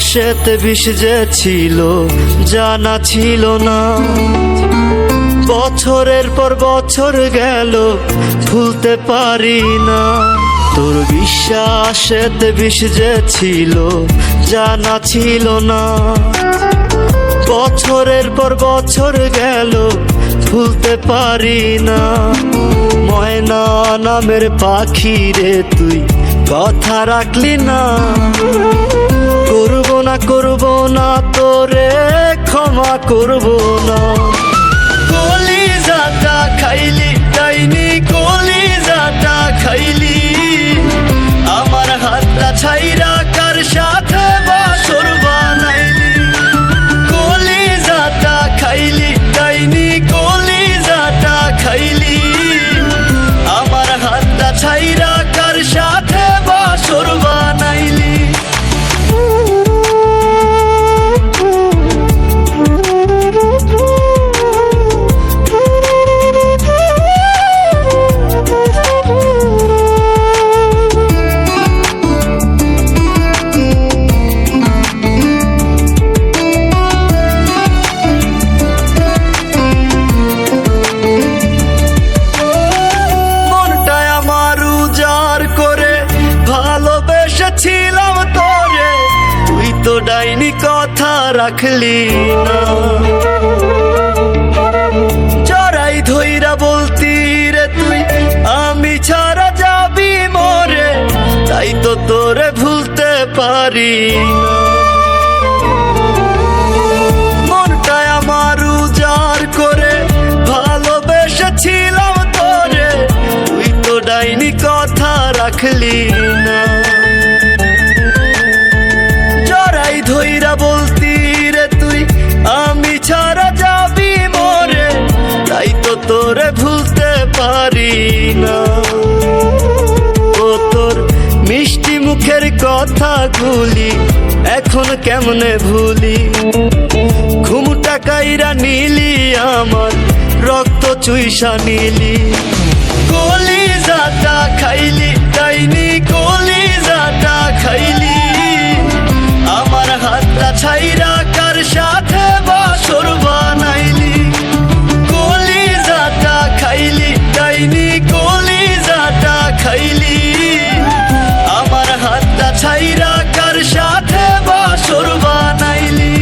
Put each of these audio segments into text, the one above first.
বিশ্বাসেতে বিষ যে ছিল জানা ছিল না। বছরের পর বছর গেল ভুলতে পারি না। তোর বিশ্বাসেতে বিষ যে ছিল জানা ছিল না। বছরের পর বছর গেল ভুলতে পারি না। ময়না নামের পাখি রে তুই কথা রাখলি না। করব না তোরে ক্ষমা করব না। কলিজাটা খাইলি ডাইনি, কলিজাটা খাইলি। আমার হাতটা ছাইরা কার সাথে বাসর বানাইলি। কলিজাটা খাইলি ডাইনি, কলিজাটা খাইলি। আমার হাতটা ছাইরা কার সাথে বাসর বানাইলি। ছিলাম তোরে তুই তো ডাইনি কথা রাখলি না। জড়াই ধইরা বলতি রে তুই আমি ছাড়া যাবি মরে, তাই তো তোরে ভুলতে পারি না। মনটায় আমার উজাড় করে ভালোবেসেছিলাম তোরে, তুই তো ডাইনি কথা রাখলি না। ধইরা বলতি রে তুই আমি ছাড়া যাবি মরে, তাই তো তোরে ভুলতে পারি না। ও তোর মিষ্টি মুখের কথাগুলি এখন কেমনে ভুলি। ঘুমটা কাইরা নিলি আমার রক্ত চুইসা নিলি। কলিজাটা খাইলি ডাইনি, কলিজাটা খাইলি। আমার হাতটা ছাইরা কার সাথে বাসর বানাইলি। কলিজাটা খাইলি ডাইনি, কলিজাটা খাইলি। আমার হাতটা ছাইরা কার সাথে বাসর বানাইলি।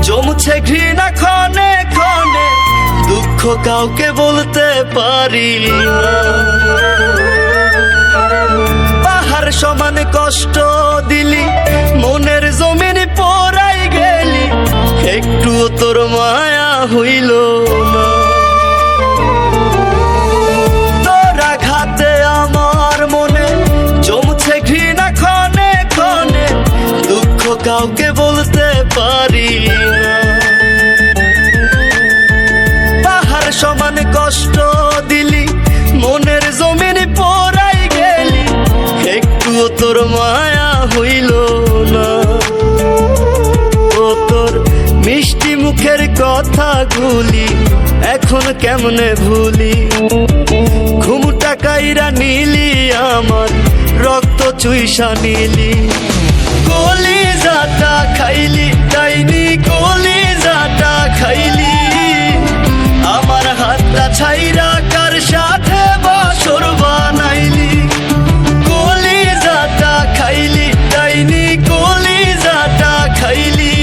জমছে ঘৃণা ক্ষণে ক্ষণে, দুঃখ কাউকে বলতে পারি না। পাহাড় সমান কষ্ট দিলি, মনের জমিন পোড়াই গেলি। একটুও তোর মায়া হইল না। তোর আঘাতে আমার মনে জমছে ঘৃণা ক্ষণে ক্ষণে, দুঃখ কাউকে বলতে পারি না। পাহাড় সমান কষ্ট দিলি, মনের জমিন পোড়াই গেলি। একটুও তোর মায়া হইল না। ও তোর মিষ্টি মুখের কথাগুলি এখন কেমনে ভুলি। ঘুমটা কাইরা নিলি আমার রক্ত চুইসা নিলি। কলিজাটা খাইলি ডাইনি, কলিজাটা খাইলি। আমার হাতটা ছাইরা কার সাথে বাসর বানাইলি। কলিজাটা খাইলি ডাইনি, কলিজাটা খাইলি।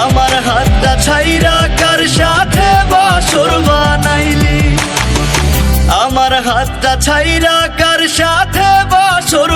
আমার হাতটা ছাইরা কার সাথে বাসর বানাইলি। আমার হাতটা ছাইরা কার সাথে বাসর